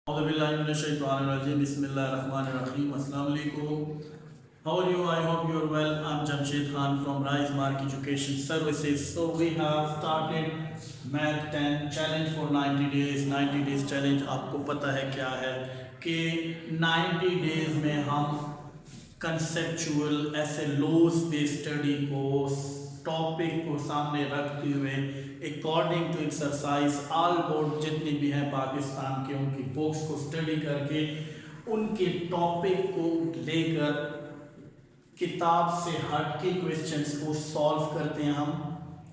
Bismillahirrahmanirrahim. Assalamu alaikum. How are you? I hope you are well. I'm Jamshed Khan from Rise Mark Education Services. So we have started Math 10 challenge for 90 days. 90 days challenge आपको पता है क्या है कि 90 days में हम conceptual ऐसे laws based study को टॉपिक को सामने रखते हुए according to exercise all board जितनी भी हैं पाकिस्तान के उनकी बुक्स को स्टडी करके उनके टॉपिक को लेकर किताब से हट के क्वेश्चंस को सॉल्व करते हैं हम।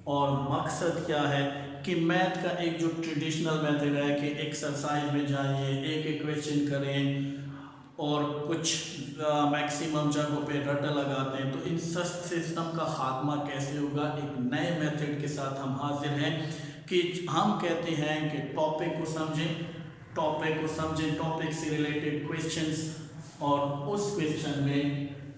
और मकसद क्या है कि मैथ का एक जो ट्रेडिशनल मेथड है कि एक्सरसाइज में जाइए एक एक क्वेश्चन करें और कुछ मैक्सिमम जगहों पे रट्टा लगाते हैं, तो इन सिस्टम का खात्मा कैसे होगा। एक नए मेथड के साथ हम हाजिर हैं कि हम कहते हैं कि टॉपिक को समझें, टॉपिक से रिलेटेड क्वेश्चंस और उस क्वेश्चन में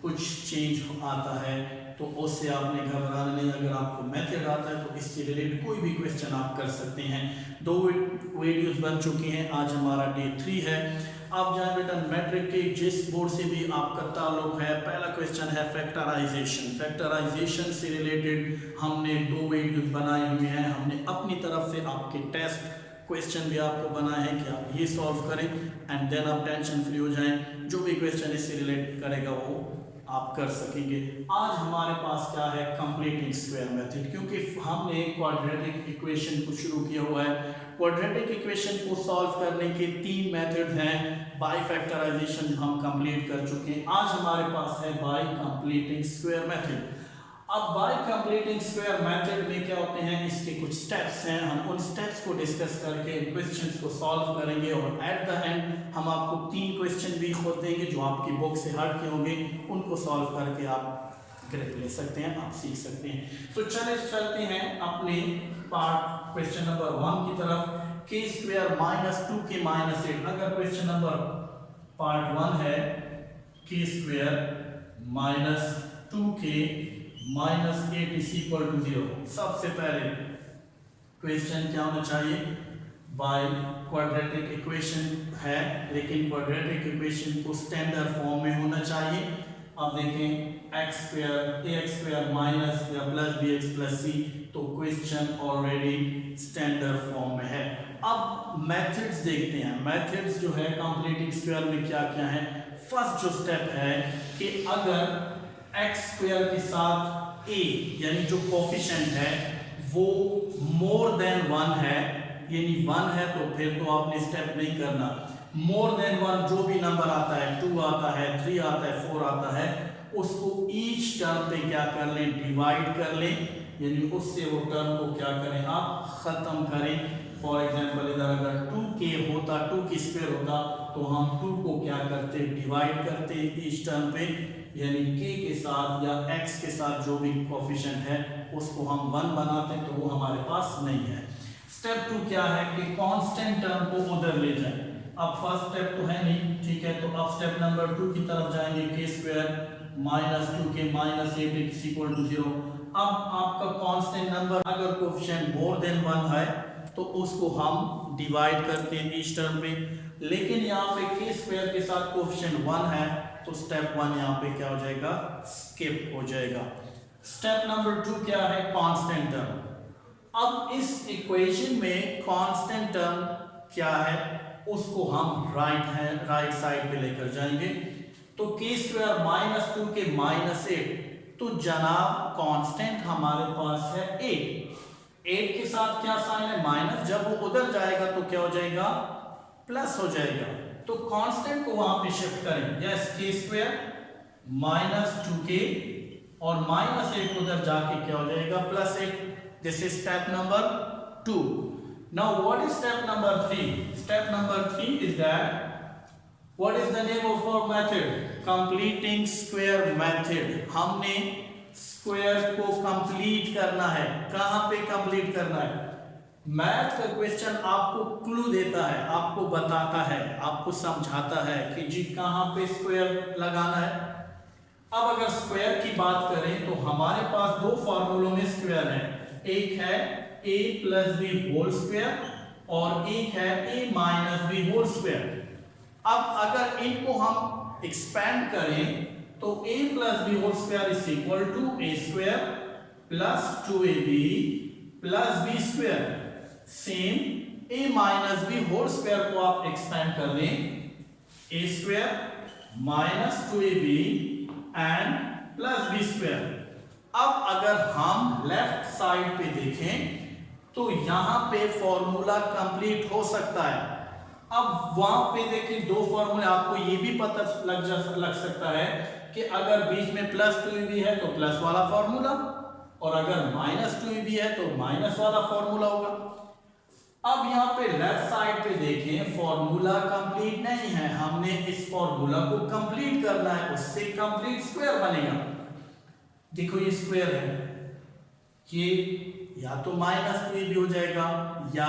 कुछ चेंज आता है तो उससे आपने घबराना नहीं। अगर आपको मेथड आता है तो इससे रिलेटेड कोई भी क्वेश्चन आप कर सकते हैं। 2 वीडियोस बन चुकी हैं, आज हमारा डे 3 है। आप जाए बेटा मैट्रिक के जिस बोर्ड से भी आपका ताल्लुक है, पहला क्वेश्चन है फैक्टराइजेशन से रिलेटेड हमने 2 वीडियोस बनाई हुई हैं। हमने अपनी तरफ से आपके टेस्ट क्वेश्चन भी आपको बनाए हैं कि आप ये सॉल्व करें एंड देन आप टेंशन फ्री हो जाएं। जो भी क्वेश्चन इससे रिलेटेड करेगा वो आप कर सकेंगे। आज हमारे पास क्या है, कंप्लीटिंग स्क्वायर मेथड, क्योंकि हमने क्वाड्रेटिक इक्वेशन को शुरू किया हुआ है। क्वाड्रेटिक इक्वेशन को सॉल्व करने के 3 मेथड हैं। बाय फैक्टराइजेशन हम कंप्लीट कर चुके हैं, आज हमारे पास है बाय कंप्लीटिंग स्क्वायर मेथड। अब बाय कंप्लीटिंग स्क्वायर मेथड में क्या होते हैं, इसके कुछ स्टेप्स हैं। हम उन स्टेप्स को डिस्कस करके क्वेश्चंस को सॉल्व करेंगे और एट द एंड हम आपको 3 क्वेश्चन भी खुद देंगे जो आपकी बुक से हट के होंगे, उनको सॉल्व करके आप ग्रेड ले सकते हैं, आप सीख सकते हैं। तो चलते हैं अपने पार्ट क्वेश्चन नंबर 1 की तरफ। k स्क्वायर -2k -8, अगर क्वेश्चन नंबर पार्ट 1 है k square -2k -8 is equal to 0, सबसे पहले क्वेश्चन क्या होना चाहिए, बाय क्वाड्रेटिक इक्वेशन है लेकिन क्वाड्रेटिक इक्वेशन को स्टैंडर्ड फॉर्म में होना चाहिए। अब देखें x square ax square minus या प्लस bx प्लस c, तो क्वेश्चन ऑलरेडी स्टैंडर्ड फॉर्म में है। अब मेथड्स देखते हैं। मेथड्स जो है कंप्लीटिंग स्क्वायर में क्या क्या है। फर्स्ट जो स्टेप है कि अगर x स्क्वायर के साथ a यानी जो कोफिशिएंट है वो मोर देन 1 है, यानी 1 है, तो फिर तो आपने स्टेप नहीं करना। मोर देन 1 जो भी नंबर आता है, 2 आता है, 3 आता है, 4 आता है, उसको ईच टर्म पे क्या कर लें, डिवाइड कर लें, यानी उससे वो टर्म को क्या करें, आप खत्म करें। फॉर एग्जांपल इधर अगर 2k होता, 2 की स्क्वायर होता, तो हम 2 को क्या करते, डिवाइड करते ईच टर्म पे, यानी k के साथ या x के साथ जो भी कोफिशिएंट है उसको हम 1 बनाते हैं, तो वो हमारे पास नहीं है। स्टेप 2 क्या है कि कांस्टेंट टर्म को उधर ले जाएं। अब फर्स्ट स्टेप तो है नहीं, ठीक है, तो अब स्टेप नंबर 2 की तरफ जाएंगे। k square -2k -8 is equal to 0। अब आपका कांस्टेंट नंबर अगर कोफिशिएंट मोर देन 1 है तो उसको हम डिवाइड करते हैं ईच टर्म पे, लेकिन यहाँ पे k स्क्वायर के साथ कोफिशिएंट 1 है तो स्टेप 1 यहाँ पे क्या हो जाएगा, स्किप हो जाएगा। स्टेप नंबर 2 क्या है, कांस्टेंट टर्म। अब इस इक्वेशन में कांस्टेंट टर्म क्या है उसको हम राइट साइड पे लेकर जाएंगे। तो k स्क्वायर -2k -8, तो जनाब कांस्टेंट हमारे पास है 8 के साथ क्या साइन है, माइनस, जब वो उधर जाएगा तो क्या हो जाएगा, प्लस हो जाएगा। तो कांस्टेंट को वहां पे शिफ्ट करें। यस, k स्क्वायर -2k और -8 उधर जाके क्या हो जाएगा, +8। This is step number 2। Now what is step number 3? Step number 3 is that what is the name of our method, completing square method. हमने स्क्वायर को कंप्लीट करना है। कहां पे कंप्लीट करना है, मैथ का क्वेश्चन आपको क्लू देता है, आपको बताता है, आपको समझाता है कि जी कहां पे स्क्वायर लगाना है। अब अगर स्क्वायर की बात करें तो हमारे पास 2 फार्मूलों में स्क्वायर है। एक है a + b होल स्क्वायर और एक है a minus B whole square. अब अगर इनको हम एक्सपेंड करें तो a plus B whole square is equal to A square plus 2ab plus B square. Same a minus B whole square को आप एक्सपेंड कर लें, A square minus 2ab and plus B square. अब अगर हम left side पे देखें तो यहां पे फॉर्मूला कंप्लीट हो सकता है। अब वहां पे देखिए दो फॉर्मूले, आपको ये भी पता लग सकता है कि अगर बीच में प्लस 2ab है तो प्लस वाला फॉर्मूला, और अगर माइनस 2ab है तो माइनस वाला फॉर्मूला होगा। अब यहाँ पे लेफ्ट साइड पे देखें, फॉर्मूला कंप्लीट नहीं है, हमने इस फॉर्मूला को कंप्लीट करना है, उससे कंप्लीट स्क्वायर बनेगा। देखो ये स्क्वायर है, ये या तो माइनस 2ab हो जाएगा या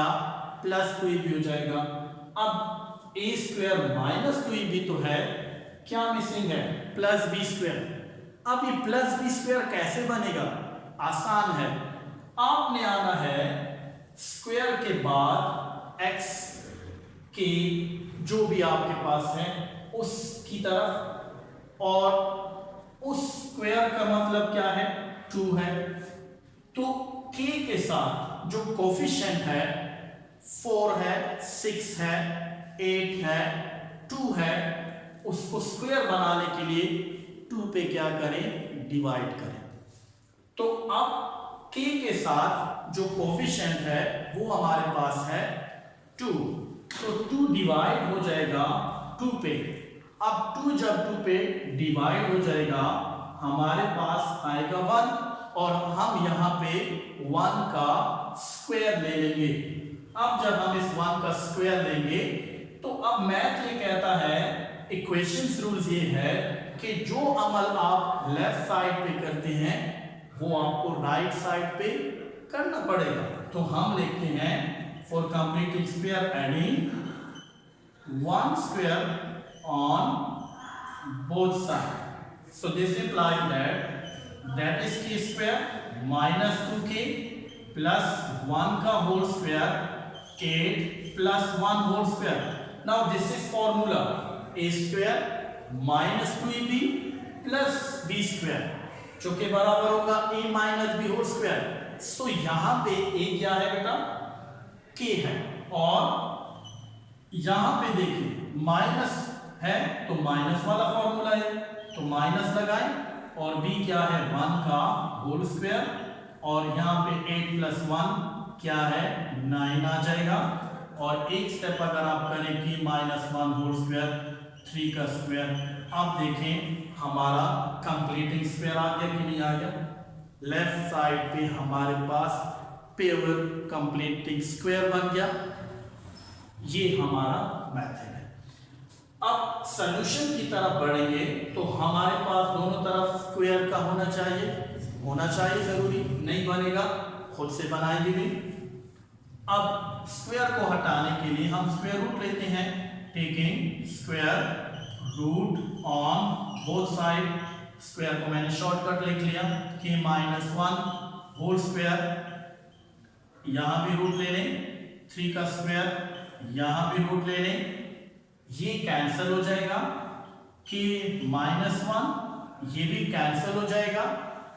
प्लस 2ab हो जाएगा। अब a स्क्वायर माइनस 2ab तो है, क्या मिसिंग है? Plus B square. अब ये प्लस बी स्क्वायर कैसे बनेगा? आसान है, आपने आना है स्क्वायर के बाद x के जो भी आपके पास है उसकी तरफ, और उस स्क्वायर का मतलब क्या है? 2 है। तो k के साथ जो कोफिशिएंट है 4 है, 6 है, 8 है, 2 है, उसको स्क्वायर बनाने के लिए 2 पे क्या करें? डिवाइड करें। तो अब k के साथ जो कोफिशिएंट है वो हमारे पास है 2, तो 2 डिवाइड हो जाएगा 2 पे। अब 2 जब 2 पे डिवाइड हो जाएगा हमारे पास आएगा 1, और हम यहाँ पे 1 का स्क्वायर ले लेंगे। अब जब हम इस 1 का स्क्वायर लेंगे तो अब मैथ ये कहता है, इक्वेशंस रूल्स ये है कि जो अमल आप लेफ्ट साइड पे करते हैं वो आपको राइट साइड पे करना पड़ेगा। तो हम लिखते हैं for completing square adding 1 square on both side. So this implies that is k square minus 2k plus 1 का whole square 8 plus 1 whole square. Now this is formula a square minus 2ab plus b square जो के बराबर होगा a minus b whole square. So यहाँ पे a क्या है बेटा? k है, और यहाँ पे देखिए माइनस है तो माइनस वाला फॉर्मूला है, तो माइनस लगाएं, और b क्या है? 1 का होल स्क्वायर, और यहाँ पे 8 प्लस 1 क्या है? 9 आ जाएगा। और एक स्टेप अगर आप करें कि माइनस 1 होल स्क्वायर 3 का स्क्वायर, अब देखें हमारा कंप्लीटिंग स्क्वायर आ गया कि नहीं आ गया? लेफ्ट साइड पे हमारे पास प्योर कंप्लीटिंग स्क्वायर बन गया। ये हमारा मेथड है। अब सॉल्यूशन की तरफ बढ़ेंगे तो हमारे पास दोनों तरफ स्क्वायर का होना चाहिए जरूरी, नहीं बनेगा खुद से बनाएंगे भी। अब स्क्वायर को हटाने के लिए हम स्क्वायर रूट लेते हैं, taking square root on both side. Square को मैंने शॉर्टकट लिख लिया k माइनस 1 होल स्क्वायर, यहां भी रूट ले लें, 3 का स्क्वायर यहां भी रूट ले लें, ये कैंसिल हो जाएगा, k माइनस 1 ये भी कैंसिल हो जाएगा।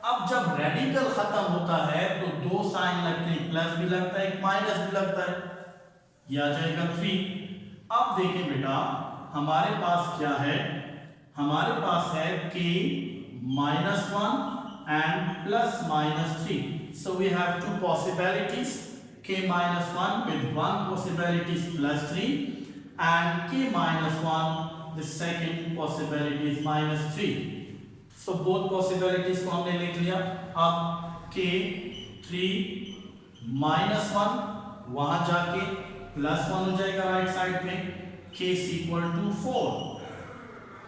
अब जब रेडिकल खत्म होता है तो दो साइन लगते हैं, प्लस भी लगता है एक माइनस भी लगता है, ये आ जाएगा 3। अब देखिए बेटा हमारे पास क्या है? हमारे पास है k minus 1 and plus minus 3। So we have two possibilities, k minus 1 with 1 possibility is plus 3 and k minus 1 the second possibility is minus 3. So both possibilities को हमने लिख लिया। अब k 3 minus 1 वहां जाके प्लस 1 हो जाएगा राइट साइड पे, k is equal to 4.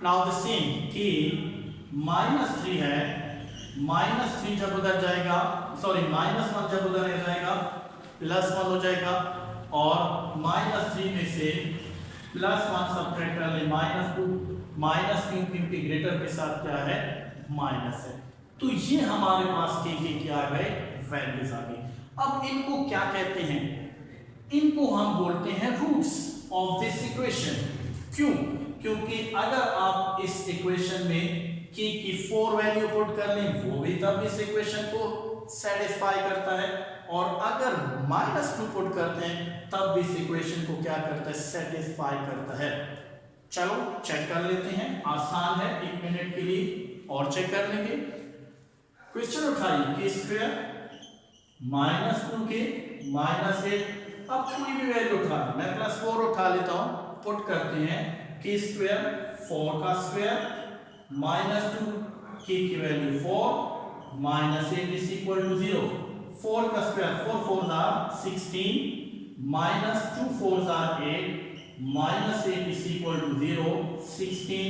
Now the same k minus 3 है, minus 3 जब उधर जाएगा, सॉरी minus 1 जब उधर रह जाएगा प्लस 1 हो जाएगा, और माइनस 3 में से प्लस 1 सब्ट्रैक्ट कर ले माइनस 2, माइनस क्योंकि ग्रेटर के साथ क्या है? माइनस है। तो ये हमारे पास के क्या आ गए? वैल्यूज आ गई। अब इनको क्या कहते हैं? इनको हम बोलते हैं रूट्स ऑफ दिस इक्वेशन। क्यों? क्योंकि अगर आप इस इक्वेशन में की 4 वैल्यू पुट कर लें वो भी तब इस इक्वेशन को सेटिस्फाई करता है, और अगर -2 पुट करते हैं तब भी इस इक्वेशन को क्या करता है, सेटिस्फाई करता है। चलो चेक कर लेते हैं, आसान है, 1 मिनट के लिए और चेक कर लेंगे। क्वेश्चन उठाइए के स्क्वायर -2 के -8, अब कोई भी वैल्यू उठा, मैं +4 उठा लेता हूं, पुट करते हैं के स्क्वायर 4 का स्क्वायर -2 के की वैल्यू 4 -8 इज इक्वल टू 0। 4 का square 4 4 are 16 -2 4 are 8 -8 is equal to 0। 16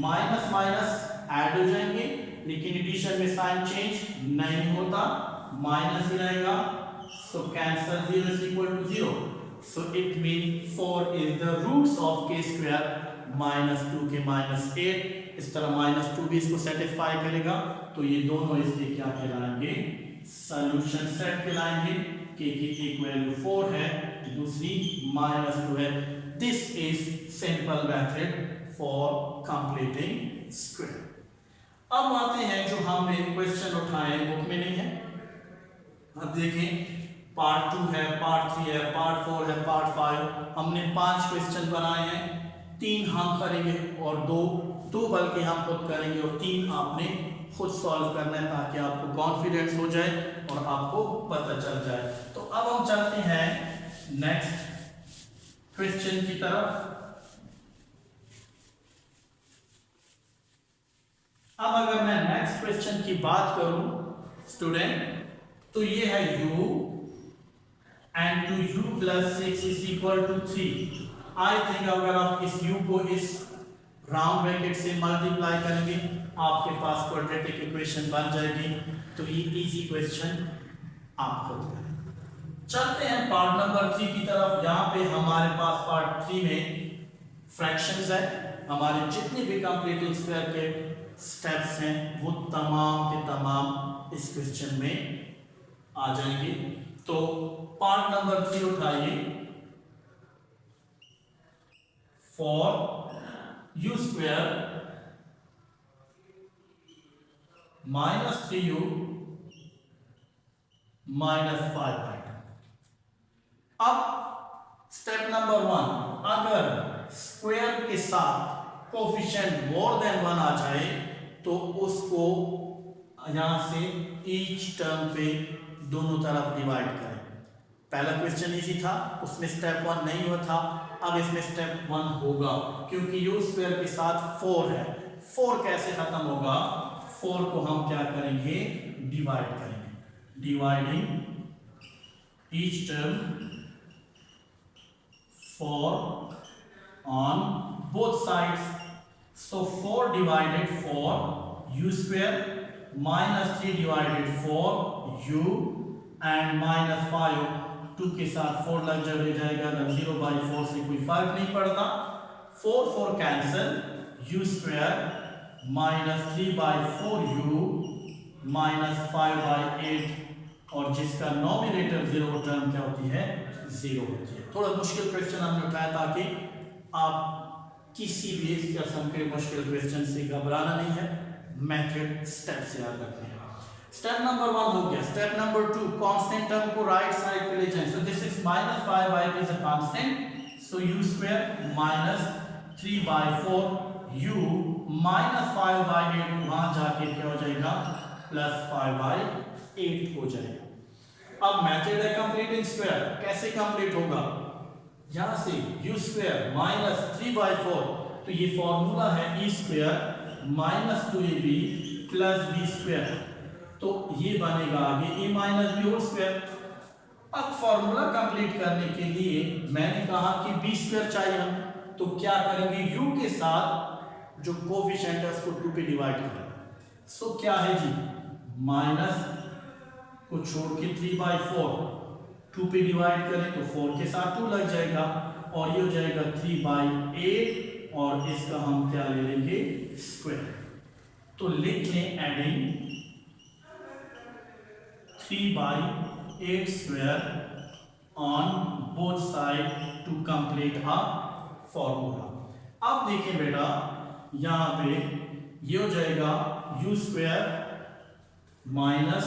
minus minus add हो जाएंगे, लेकिन एडिशन में साइन चेंज नहीं होता, माइनस ही रहेगा, so cancel 0 is equal to 0, so it means 4 is the roots of k square -2 के -8। इस तरह -2 भी इसको सेटिस्फाई करेगा, तो ये दोनों इसके क्या कहलाएंगे, सॉल्यूशन सेट कहलाएंगे। k की एक वैल्यू 4 है, दूसरी -2 है। This is simple method for completing square. अब आते हैं जो हमने क्वेश्चन उठाए बुक में नहीं है, अब देखें पार्ट 2 है, पार्ट 3 है, पार्ट 4 है, पार्ट 5। हमने 5 क्वेश्चन बनाए हैं, 3 हम करेंगे और दो बल्कि हम खुद करेंगे, और 3 आपने खुद सॉल्व करना है ताकि आपको कॉन्फिडेंस हो जाए और आपको पता चल जाए। तो अब हम चलते हैं नेक्स्ट क्वेश्चन की तरफ। अब अगर मैं नेक्स्ट क्वेश्चन की बात करूं स्टूडेंट, तो ये है u and 2u plus 6 is equal to 3। I think अगर आप इस u को इस राउंड ब्रैकेट से मल्टीप्लाई करेंगे आपके पास क्वाड्रेटिक इक्वेशन बन जाएगी। तो ये इजी क्वेश्चन आप खुद करें। चलते हैं पार्ट नंबर 3 की तरफ। यहाँ पे हमारे पास पार्ट 3 में फ्रैक्शंस है, हमारे जितने भी कंप्लीटिंग स्क्वायर के स्टेप्स हैं वो तमाम के तमाम इस क्वेश्चन में आ जाएंगे। तो पार्ट नंबर 3 उठाइए। For you square -3u -5। अब स्टेप नंबर 1, अगर स्क्वायर के साथ कोफिशिएंट मोर देन 1 आ जाए तो उसको यहां से ईच टर्म पे दोनों तरफ डिवाइड करें। पहला क्वेश्चन इजी था, उसमें स्टेप 1 नहीं हुआ था, अब इसमें स्टेप 1 होगा क्योंकि यू स्क्वायर के साथ 4 है। 4 कैसे खत्म होगा, 4 को हम क्या करेंगे, डिवाइड करेंगे। Dividing each term 4 on both sides. So 4 divided 4 u square -3 divided 4 u and -5 2 के साथ 4 लग जाएगा, 0/4 से कोई फर्क नहीं पड़ता। 4 4 कैंसिल, u स्क्वायर -3/4u -5/8, और जिसका नॉमिनेटर 0 टर्म क्या होती है, 0 होती है। थोड़ा मुश्किल क्वेश्चन हमने उठाया ताकि आप किसी भी किस्म के मुश्किल क्वेश्चन से घबराना नहीं है, मेथड स्टेप्स याद रखने हैं। स्टेप नंबर 1 हो गया। स्टेप नंबर 2, कांस्टेंट टर्म को राइट साइड पे ले जाएं। So this is -5/8 is a constant, so u square -3/4 u -5/8 वहां जाके क्या हो जाएगा, +5/8 हो जाएगा। अब मेथड है कंप्लीटिंग स्क्वायर, कैसे कंप्लीट होगा, यहां से u स्क्वायर -3/4, तो ये फॉर्मूला है e square -2ab + b square, तो ये बनेगा आगे a - b होल स्क्वायर। अब फॉर्मूला कंप्लीट करने के लिए मैंने कहा कि b स्क्वायर चाहिए हम, तो क्या करेंगे, u के साथ जो कोफिशिएंट है उसको 2 पे डिवाइड करें। सो क्या है जी, माइनस को छोड़ के 3/4 2 पे डिवाइड करें तो 4 के साथ 2 लग जाएगा, और ये हो जाएगा 3/8, और इसका हम क्या ले लेंगे, स्क्वायर। तो लिख लें adding 3/8 square on both side to complete a formula. अब देखिए बेटा यहाँ पे ये हो जाएगा u square minus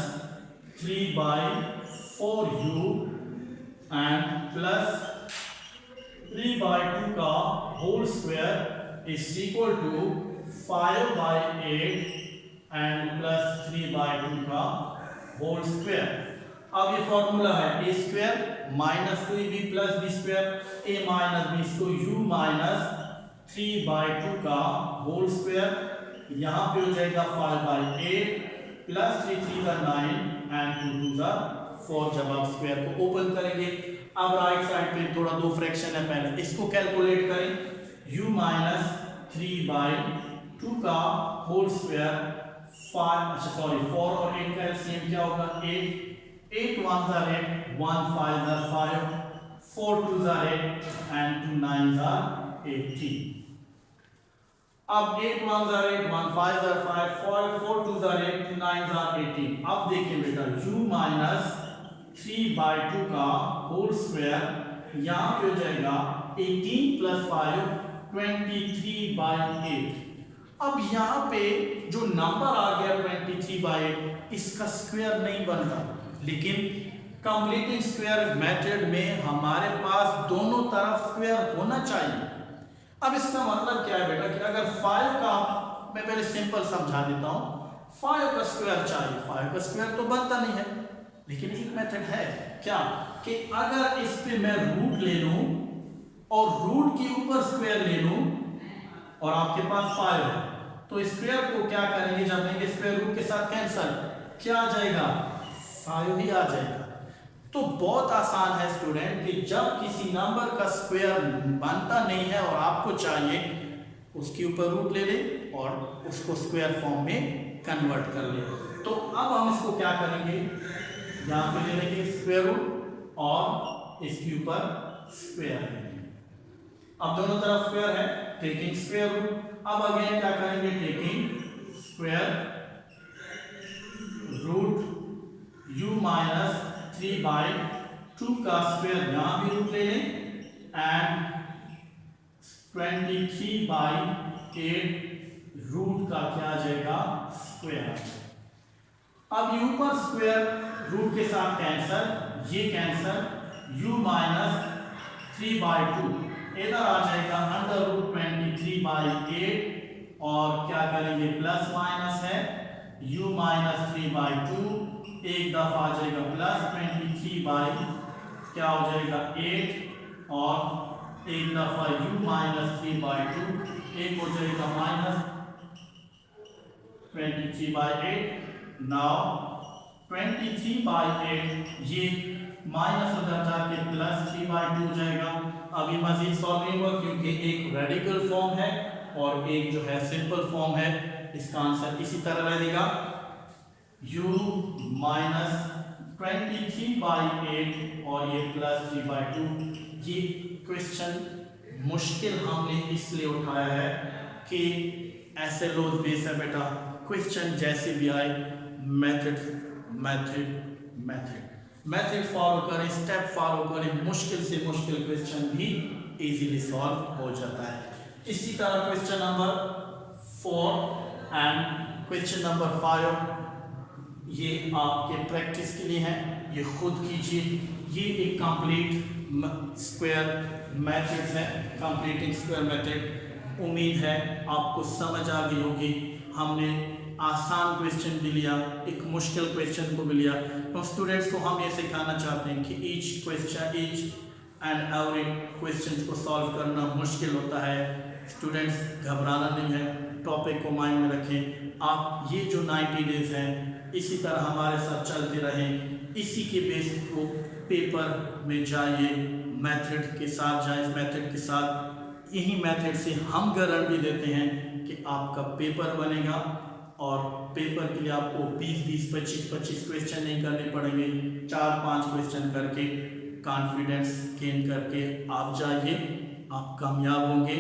3/4u and plus 3/2 का whole square is equal to 5/8 and plus 3/2 का होल स्क्वायर। अब ये फॉर्मूला है a square minus 2ab plus b square a minus b, तो u माइनस 3/2 का होल स्क्वायर, यहाँ पे हो जाएगा 5/8 प्लस 3 3 का 9 एंड 2 2 का 4। जब आप स्क्वायर को ओपन करेंगे, अब राइट साइड पे थोड़ा दो फ्रैक्शन है, पहले इसको कैलकुलेट करें। u माइनस 3/2 का होल स्क्वायर 4 और 8 का एलसीएम क्या होगा 8 1s are 8 1 5s are 5 4 2s are 8 and 2 9s are 18। अब 8 1s are 8 1 5s are 5 4 2s are 8 2 9s are 18। अब देखिए बेटा u माइनस 3/2 का होल स्क्वायर यहाँ पे हो जाएगा 18 प्लस 5 23/8। अब यहाँ पे जो नंबर आ गया 23/8 इसका स्क्वायर नहीं बनता, लेकिन कंप्लीटिंग स्क्वायर मेथड में हमारे पास दोनों तरफ स्क्वायर होना चाहिए। अब इसका मतलब क्या है बेटा कि अगर 5 का, मैं पहले सिंपल समझा देता हूं, 5 का स्क्वायर चाहिए, 5 का स्क्वायर तो बनता नहीं है, लेकिन एक मेथड है क्या कि अगर इस पे मैं रूट ले लूं और रूट के ऊपर स्क्वायर ले लूं और आपके पास 5 है, तो स्क्वायर को क्या करेंगे, जब लेंगे स्क्वायर रूट के साथ कैंसिल, क्या आ जाएगा 5 ही आ जाएगा। तो बहुत आसान है स्टूडेंट कि जब किसी नंबर का स्क्वायर बनता नहीं है और आपको चाहिए, उसके ऊपर रूट ले ले और उसको स्क्वायर फॉर्म में कन्वर्ट कर ले। तो अब हम इसको क्या करेंगे, यहाँ पे ले लेंगे स्क्वायर रूट और इसके ऊपर स्क्वायर लेंगे। अब दोनों तरफ स्क्वायर है, टेकिंग स्क्वायर रूट। अब अगेन क्या करेंगे, taking square root u minus 3/2 का स्क्वायर, यहाँ भी रूट ले लें, एंड 23/8 रूट का क्या आ जाएगा स्क्वायर। अब u पर स्क्वायर रूट के साथ कैंसल, ये कैंसल, u माइनस 3/2 इधर आ जाएगा अंडर रूट 23/8 और क्या करेंगे प्लस माइनस है u माइनस 3/2, एक दफा आ जाएगा प्लस 23 क्या हो जाएगा 8 और एक दफा u माइनस 3/2, एक हो जाएगा माइनस 23/8। नाउ 23/8 ये माइनस उधर जाके प्लस 3/2 हो जाएगा। अभी मजीद सॉल्व नहीं हुआ क्योंकि एक रेडिकल फॉर्म है और एक जो है सिंपल फॉर्म है। इसका आंसर इसी तरह रहेगा u माइनस 23/8 और ये प्लस 3/2। ये क्वेश्चन मुश्किल हमने इसलिए उठाया है कि ऐसे लॉज बेस है बेटा, क्वेश्चन जैसे भी आए method method method method follow करें, स्टेप फॉलो करें, मुश्किल से मुश्किल क्वेश्चन भी इजीली सॉल्व हो जाता है। इसी तरह question number 4 and question number 5 ये आपके प्रैक्टिस के लिए है, ये खुद कीजिए। ये एक कंप्लीट स्क्वायर मेथड्स है, कंप्लीटिंग स्क्वायर मेथड। उम्मीद है आपको समझ आ गई होगी। हमने आसान क्वेश्चन भी लिया, एक मुश्किल क्वेश्चन को भी लिया। तो स्टूडेंट्स को हम ये सिखाना चाहते हैं कि each question each and every question को सॉल्व करना मुश्किल होता है। स्टूडेंट्स घबराना नहीं है, टॉपिक को माइंड में रखें। आप ये जो 90 डेज हैं इसी तरह हमारे साथ चलते रहें, इसी के बेस को पेपर में जाइए, मेथड के साथ जाए, मेथड के साथ। यही मेथड से हम गारंटी देते हैं कि आपका पेपर बनेगा और पेपर के लिए आपको 20 25 क्वेश्चन नहीं करने पड़ेंगे। 4-5 क्वेश्चन करके कॉन्फिडेंस गेन करके आप जाइए, आप कामयाब होंगे।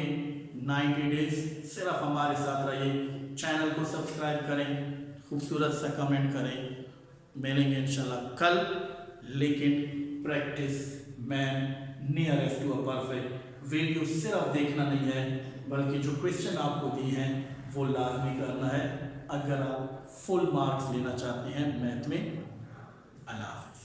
90 डेज सिर्फ हमारे साथ रहिए। चैनल को सब्सक्राइब करें, खूबसूरत सा कमेंट करें। मिलेंगे इंशाल्लाह कल, लेकिन practice man nearest to a perfect. Video सिर्फ देखना नहीं है बल्कि जो क्वेश्चन आपको दिए हैं वो लाजमी करना है अगर आप फुल मार्क्स लेना चाहते हैं मैथ में। अल्लाह हाफ़िज़।